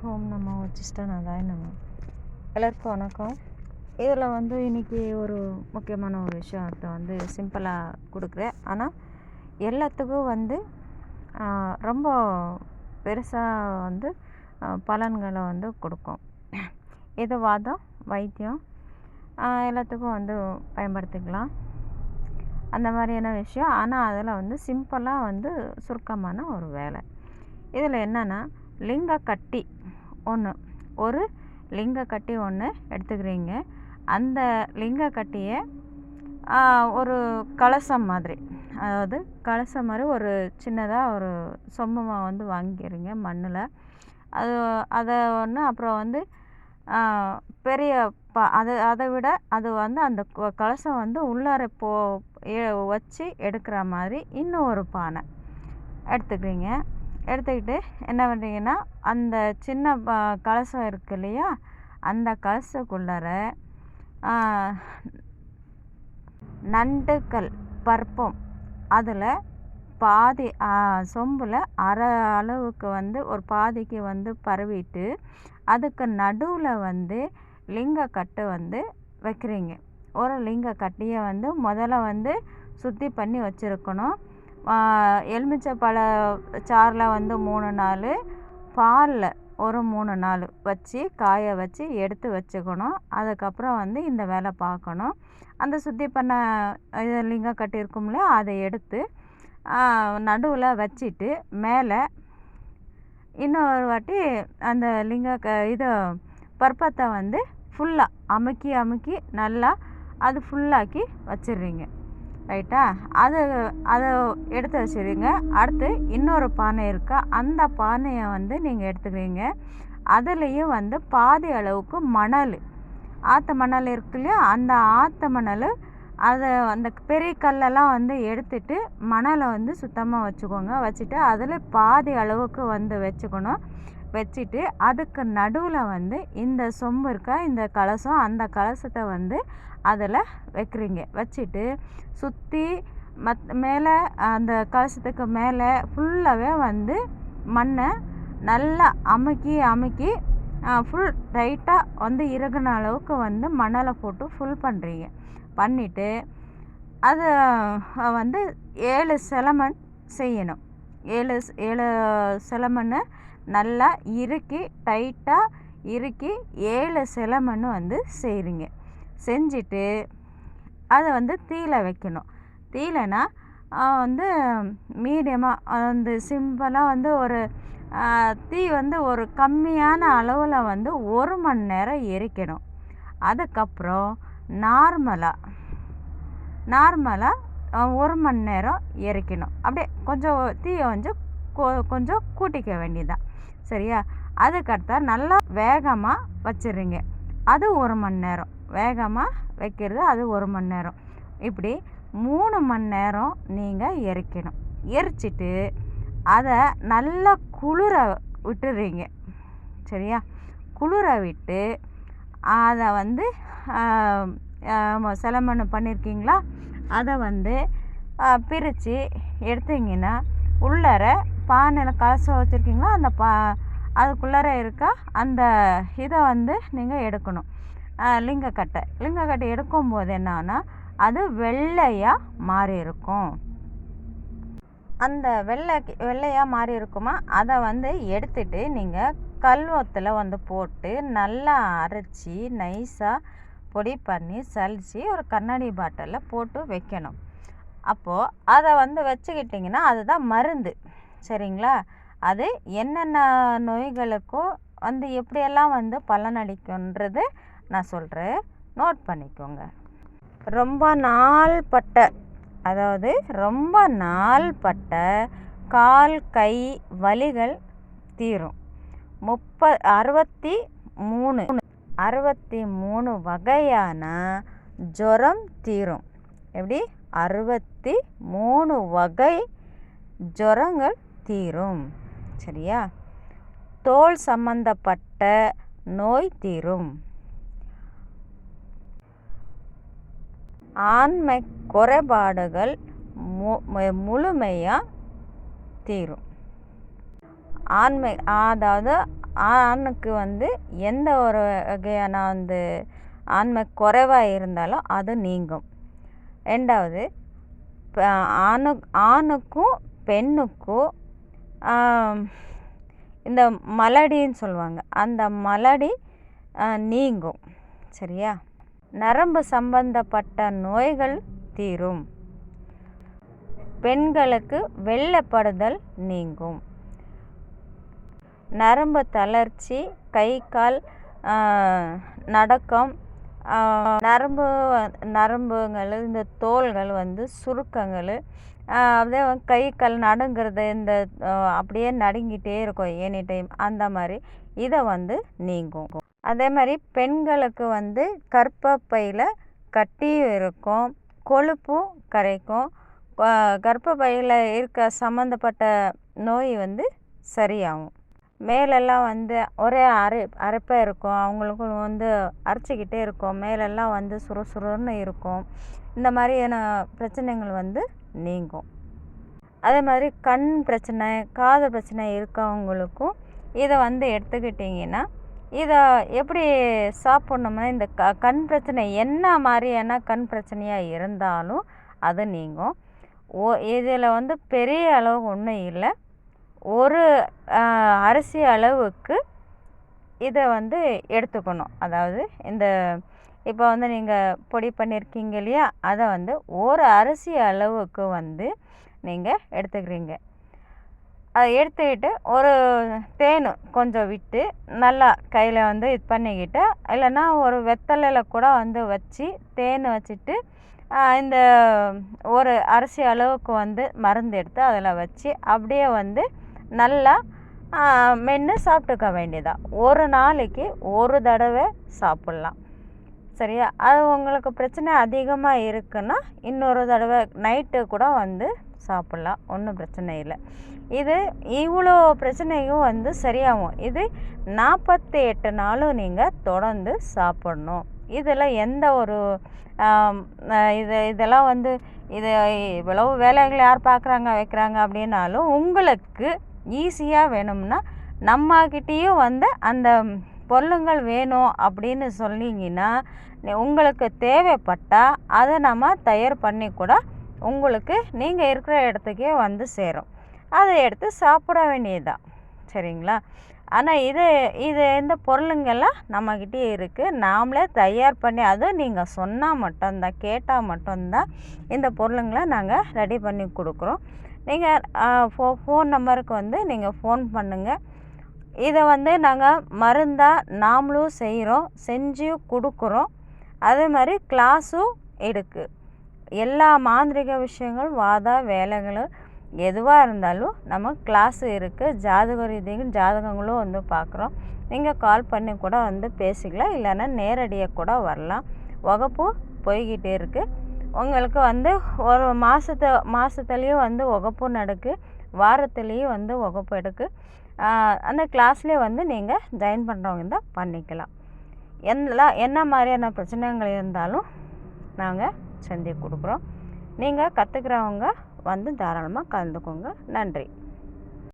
ஓம் நமோ உச்சிஷ்டநாதாய நமோ. எல்லாருக்கும் வணக்கம். இதில் இன்றைக்கி ஒரு முக்கியமான ஒரு விஷயத்தை சிம்பிளாக கொடுக்குறேன். ஆனால் எல்லாத்துக்கும் ரொம்ப பெருசாக பலன்களை கொடுக்கும். இது வாதம் வைத்தியம் எல்லாத்துக்கும் பயன்படுத்திக்கலாம் அந்த மாதிரியான விஷயம். ஆனால் அதில் சிம்பிளாக சுருக்கமான ஒரு வேலை. இதில் என்னென்னா, லிங்கக்கட்டி ஒரு லிங்கக்கட்டி ஒன்று எடுத்துக்கிறீங்க. அந்த லிங்கக்கட்டியை ஒரு கலசம் மாதிரி, அதாவது கலசம் மாதிரி ஒரு சின்னதாக ஒரு சொம்பமாக வாங்கிக்கிறீங்க மண்ணில். அதை அப்புறம் பெரிய அதை விட அது அந்த கலசம் உள்ளார வச்சு எடுக்கிற மாதிரி இன்னும் ஒரு பானை எடுத்துக்கிறீங்க. எடுத்துக்கிட்டு என்ன பண்ணுறீங்கன்னா, அந்த சின்ன கலசம் இருக்கு இல்லையா, அந்த கலசக்குள்ளார நண்டுக்கல் பற்பம் அதில் பாதி சொம்பில் அரை அளவுக்கு ஒரு பாதிக்கு பரவிட்டு அதுக்கு நடுவில் லிங்கக்கட்டு வைக்கிறீங்க. ஒரு லிங்கக்கட்டியை முதல்ல சுத்தி பண்ணி வச்சுருக்கணும். எலுமிச்சை பழ சாறில் 3 நாள், பாலில் ஒரு 3 நாள் வச்சு காய வச்சு எடுத்து வச்சுக்கணும். அதுக்கப்புறம் இந்த வேலை பார்க்கணும். அந்த சுத்தி பண்ண இது லிங்கக்கட்டு இருக்கும்ல, அதை எடுத்து நடுவில் வச்சுட்டு மேலே இன்னொரு வாட்டி அந்த பற்பத்தை ஃபுல்லாக அமுக்கி நல்லா அது ஃபுல்லாக்கி வச்சிடுறீங்க. ரைட்டா? அதை எடுத்து வச்சுருங்க. அடுத்து இன்னொரு பானை இருக்கா, அந்த பானையை நீங்கள் எடுத்துக்கிறீங்க. அதுலேயும் பாதி அளவுக்கு மணல், ஆற்று மணல் இருக்கு இல்லையா, அந்த ஆற்று மணல் அதை அந்த பெரிய கல்லெல்லாம் எடுத்துட்டு மணலை சுத்தமாக வச்சுக்கோங்க. வச்சுட்டு அதில் பாதி அளவுக்கு வச்சுக்கணும். வச்சுட்டு அதுக்கு நடுவில் இந்த சொம்பு இருக்கா, இந்த கலசம், அந்த கலசத்தை அதில் வைக்கிறீங்க. வச்சுட்டு சுற்றி மேலே அந்த கலசத்துக்கு மேலே ஃபுல்லாகவே மண்ணை நல்லா அமுக்கி ஃபுல் டைட்டாக இறுகின அளவுக்கு மணலை போட்டு ஃபுல் பண்ணுறீங்க. பண்ணிவிட்டு அது 7 செலமன் செய்யணும். 7 செலமன் நல்லா டைட்டாக இறுக்கி 7 செலமன் செய்கிறீங்க. செஞ்சுட்டு அதை தீயில வைக்கணும். தீயிலனா மீடியமாக சிம்பிளாக ஒரு தீ ஒரு கம்மியான அளவில் 1 மணி நேரம் எரிக்கணும். அதுக்கப்புறம் நார்மலாக 1 மணி நேரம் எரிக்கணும். அப்படியே கொஞ்சம் தீயை கொஞ்சம் கூட்டிக்க வேண்டியதான். சரியா? அதுக்கடுத்தா நல்லா வேகமாக வச்சிடுறீங்க. அது 1 மணி நேரம். வேகமாக வைக்கிறது அது 1 மணி நேரம். இப்படி 3 மணி நேரம் நீங்கள் எரிக்கணும். எரிச்சிட்டு அதை நல்லா குளிர விட்டுடுறீங்க. சரியா? குளிர விட்டு அதை செலமண் பண்ணியிருக்கீங்களா, அதை பிரித்து எடுத்தீங்கன்னா உள்ளார பானையில் கலசம் வச்சுருக்கீங்களா, அந்த அதுக்குள்ளார இருக்கா அந்த இதை நீங்கள் எடுக்கணும். லிங்கக்கட்டை எடுக்கும்போது என்னன்னா, அது வெள்ளையாக மாறி இருக்கும். அந்த வெள்ளையாக மாறி இருக்குமா, அதை எடுத்துட்டு நீங்கள் கல்வத்தில் போட்டு நல்லா அரைச்சி நைஸாக பொடி பண்ணி சலித்து ஒரு கண்ணாடி பாட்டிலில் போட்டு வைக்கணும். அப்போது அதை வச்சுக்கிட்டிங்கன்னா அதுதான் மருந்து. சரிங்களா? அது என்னென்ன நோய்களுக்கும் எப்படியெல்லாம் பலனளிக்கும்ன்றது நான் சொல்கிறேன், நோட் பண்ணிக்கோங்க. ரொம்ப நாள்பட்ட கால் கை வலிகள் தீரும். 63 வகையான ஜுரம் தீரும். எப்படி? 63 வகை ஜுரங்கள் தீரும். சரியா? தோல் சம்பந்தப்பட்ட நோய் தீரும். ஆண்மை குறைபாடுகள் முழுமையாக தீரும். அதாவது ஆணுக்கு வந்து எந்த ஒரு வகையான ஆண்மை குறைவாக இருந்தாலும் அது நீங்கும். 2வது ஆணுக்கும் பெண்ணுக்கும் இந்த மலடின்னு சொல்லுவாங்க, அந்த மலடி நீங்கும். சரியா? நரம்பு சம்பந்தப்பட்ட நோய்கள் தீரும். பெண்களுக்கு வெள்ளைப்படுதல் நீங்கும். நரம்பு தளர்ச்சி, கை கால் நடுக்கம், நரம்புகள், இந்த தோள்கள் சுருக்கங்கள், அப்படியே கை கால் நடுங்கிறது, இந்த அப்படியே நடுங்கிட்டே இருக்கும் எனி டைம், அந்த மாதிரி இதை நீங்கும். அதே மாதிரி பெண்களுக்கு கர்ப்பப்பையில் கட்டியும் இருக்கும், கொழுப்பும் கரைக்கும். கர்ப்பப்பையில் இருக்க சம்மந்தப்பட்ட நோய் சரியாகும். மேலெல்லாம் ஒரே அரைப்பாக இருக்கும், அவங்களுக்கும் அரைச்சிக்கிட்டே இருக்கும், மேலெல்லாம் சுறுசுறுன்னு இருக்கும். இந்த மாதிரியான பிரச்சனைகள் நீங்கும். அதே மாதிரி கண் பிரச்சனை, காது பிரச்சனை இருக்கவங்களுக்கும் இதை எடுத்துக்கிட்டிங்கன்னா, இதை எப்படி சாப்பிட்ணும்னா, இந்த கண் பிரச்சனை என்ன மாதிரியான கண் பிரச்சனையாக இருந்தாலும் அது நீங்கும். இதில் பெரிய அளவு ஒன்றும் இல்லை, ஒரு அரிசி அளவுக்கு இதை எடுத்துக்கணும். அதாவது இந்த இப்போ நீங்கள் பொடி பண்ணியிருக்கீங்க இல்லையா, அதை ஒரு அரிசி அளவுக்கு நீங்கள் எடுத்துக்கிறீங்க. அதை எடுத்துக்கிட்டு ஒரு தேன் கொஞ்சம் விட்டு நல்லா கையில் இது பண்ணிக்கிட்டு, இல்லைன்னா ஒரு வெத்தலையில் கூட வச்சு தேன் வச்சுட்டு, இந்த ஒரு அரிசி அளவுக்கு மருந்து எடுத்து அதில் வச்சு அப்படியே நல்லா மென்று சாப்பிட்டுக்க வேண்டியதான். ஒரு நாளைக்கு ஒரு தடவை சாப்பிட்லாம். சரியா? அது உங்களுக்கு பிரச்சனை அதிகமாக இருக்குன்னா இன்னொரு தடவை நைட்டு கூட சாப்பிட்லாம், ஒன்றும் பிரச்சனை இல்லை. இது இவ்வளோ பிரச்சனையும் சரியாகும். இது 48 நாளும் நீங்கள் தொடர்ந்து சாப்பிட்ணும். இதில் எந்த ஒரு இதெல்லாம் இது இவ்வளவு வேலைகள் யார் பார்க்குறாங்க வைக்கிறாங்க அப்படின்னாலும், உங்களுக்கு ஈஸியாக வேணும்னா நம்மக்கிட்டேயும் அந்த பொருளுங்கள் வேணும் அப்படின்னு சொன்னீங்கன்னா, உங்களுக்கு தேவைப்பட்டால் அதை நம்ம தயார் பண்ணி கூட உங்களுக்கு நீங்கள் இருக்கிற இடத்துக்கே சேரும். அதை எடுத்து சாப்பிட வேண்டியதுதான். சரிங்களா? ஆனால் இந்த பொருளுங்கெல்லாம் நம்மக்கிட்டே இருக்குது, நாமளே தயார் பண்ணி, அதுவும் நீங்கள் சொன்னால் மட்டும்தான், கேட்டால் மட்டும்தான் இந்த பொருளுங்களை நாங்கள் ரெடி பண்ணி கொடுக்குறோம். நீங்கள் ஃபோன் நம்பருக்கு நீங்கள் ஃபோன் பண்ணுங்கள். இதை நாங்கள் மருந்தாக நாமளும் செய்கிறோம், செஞ்சு கொடுக்குறோம். அதே மாதிரி கிளாஸும் இருக்குது. எல்லா மாந்திரிக விஷயங்கள், வாத வேலைகளும் எதுவாக இருந்தாலும் நம்ம கிளாஸு இருக்குது. ஜாதக ரீதியும் ஜாதகங்களும் பார்க்குறோம். நீங்கள் கால் பண்ணி கூட பேசிக்கலாம், இல்லைன்னா நேரடியாக கூட வரலாம். வகுப்பு போய்கிட்டே இருக்குது. உங்களுக்கு ஒரு மாதத்துலேயும் வகுப்பு நடக்கு, வாரத்துலேயும் வகுப்பு எடுக்கு. அந்த கிளாஸ்லேயே நீங்கள் ஜாயின் பண்ணுறவங்க தான் பண்ணிக்கலாம். என்ன மாதிரியான பிரச்சனைகள் இருந்தாலும் நாங்கள் செஞ்சு கொடுக்குறோம். நீங்கள் கற்றுக்கிறவங்க தாராளமாக கலந்துக்கோங்க. நன்றி.